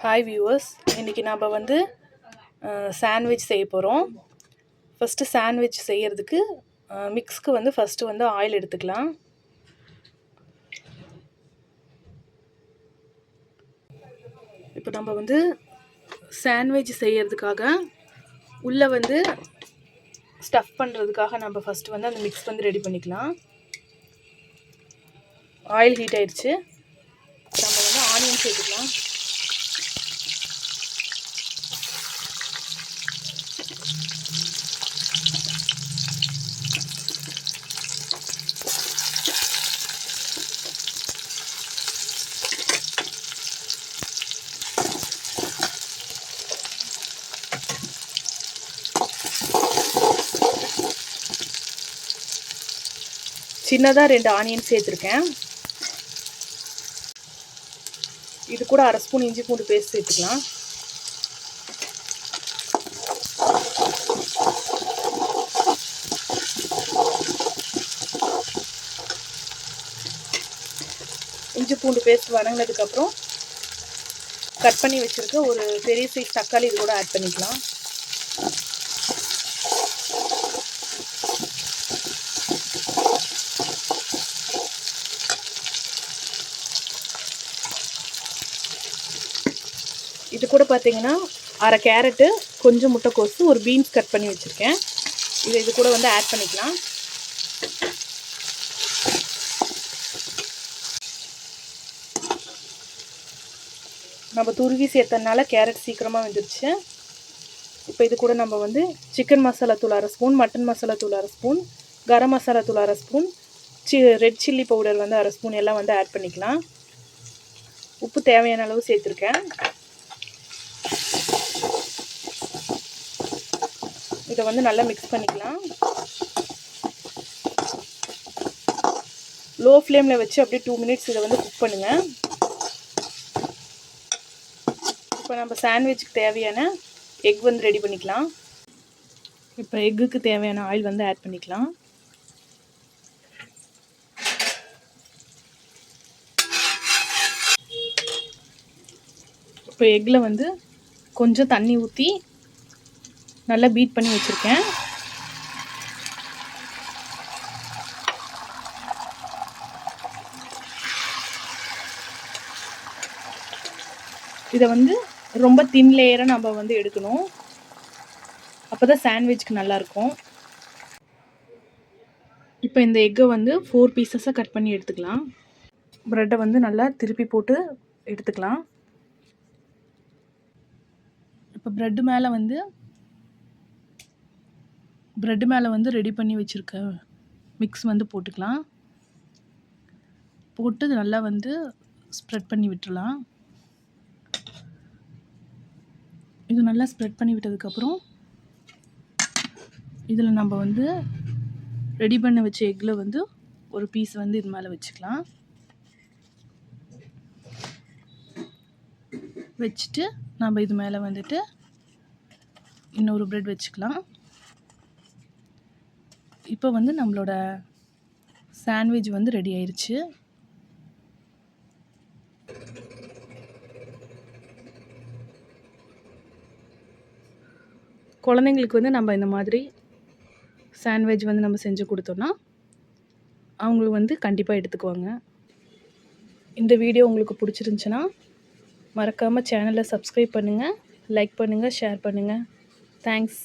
Hi viewers, இன்றைக்கி நாம் வந்து சாண்ட்விச் செய்ய போகிறோம். ஃபஸ்ட்டு சாண்ட்விச் செய்கிறதுக்கு மிக்ஸ்க்கு வந்து ஃபஸ்ட்டு வந்து ஆயில் எடுத்துக்கலாம். இப்போ நம்ம வந்து சாண்ட்விச் செய்கிறதுக்காக உள்ளே வந்து ஸ்டஃப் பண்ணுறதுக்காக நம்ம ஃபஸ்ட்டு வந்து அந்த மிக்ஸ் வந்து ரெடி பண்ணிக்கலாம். ஆயில் ஹீட் ஆயிடுச்சு. நம்ம வந்து ஆனியன் சேர்த்துக்கலாம். சின்னதாக 2 ஆனியன் சேர்த்துருக்கேன். இது கூட 1/2 ஸ்பூன் இஞ்சி பூண்டு பேஸ்ட் சேர்த்துக்கலாம். இஞ்சி பூண்டு பேஸ்ட் வதங்கினதுக்கப்புறம் கட் பண்ணி வச்சுருக்க ஒரு பெரிய சைஸ் தக்காளி இது கூட ஆட் பண்ணிக்கலாம். இது கூட பார்த்தீங்கன்னா 1/2 கேரட்டு, கொஞ்சம் முட்டைக்கோசு, ஒரு பீன்ஸ் கட் பண்ணி வச்சுருக்கேன். இது கூட வந்து ஆட் பண்ணிக்கலாம். நம்ம துருவி சேர்த்தனால கேரட் சீக்கிரமாக வந்துடுச்சு. இப்போ இது கூட நம்ம வந்து சிக்கன் மசாலா தூள் 1/2 ஸ்பூன், மட்டன் மசாலா தூள் 1/2 ஸ்பூன், கரம் மசாலா தூள் 1/2 ஸ்பூன், ரெட் சில்லி பவுடர் வந்து 1/2 ஸ்பூன் எல்லாம் வந்து ஆட் பண்ணிக்கலாம். உப்பு தேவையான அளவு சேர்த்துருக்கேன். இதை வந்து நல்லா மிக்ஸ் பண்ணிக்கலாம். லோ ஃப்ளேமில் வச்சு அப்படியே 2 மினிட்ஸ் இதை வந்து குக் பண்ணுங்கள். இப்போ நம்ம சாண்ட்விச்சுக்கு தேவையான எக் வந்து ரெடி பண்ணிக்கலாம். இப்போ எக்குக்கு தேவையான ஆயில் வந்து ஆட் பண்ணிக்கலாம். இப்போ எக்கில் வந்து கொஞ்சம் தண்ணி ஊற்றி நல்லா பீட் பண்ணி வச்சுருக்கேன். இதை வந்து ரொம்ப தின் லேயராக நம்ம வந்து எடுக்கணும். அப்போ தான் சாண்ட்விச்சுக்கு நல்லாயிருக்கும். இப்போ இந்த எக்கை வந்து 4 பீசஸாக கட் பண்ணி எடுத்துக்கலாம். ப்ரெட்டை வந்து நல்லா திருப்பி போட்டு எடுத்துக்கலாம். இப்போ ப்ரெட்டு மேலே வந்து ரெடி பண்ணி வச்சுருக்க மிக்ஸ் வந்து போட்டுக்கலாம். போட்டு நல்லா வந்து ஸ்ப்ரெட் பண்ணி விட்டுறலாம். இது நல்லா ஸ்ப்ரெட் பண்ணி விட்டதுக்கப்புறம் இதில் நம்ம வந்து ரெடி பண்ணி வச்ச எக்கில் வந்து ஒரு பீஸ் வந்து இது மேலே வச்சுக்கலாம். வச்சுட்டு நம்ம இது மேலே வந்துட்டு இன்னொரு ப்ரெட் வச்சுக்கலாம். இப்போ வந்து நம்மளோட சாண்ட்விச் வந்து ரெடி ஆயிடுச்சு. குழந்தைங்களுக்கு வந்து நம்ம இந்த மாதிரி சாண்ட்விச் வந்து நம்ம செஞ்சு கொடுத்தோன்னா அவங்க வந்து கண்டிப்பாக எடுத்துக்குவாங்க. இந்த வீடியோ உங்களுக்கு பிடிச்சிருந்துச்சுன்னா மறக்காமல் சேனலை சப்ஸ்கிரைப் பண்ணுங்கள், லைக் பண்ணுங்கள், ஷேர் பண்ணுங்கள். தேங்க்ஸ்.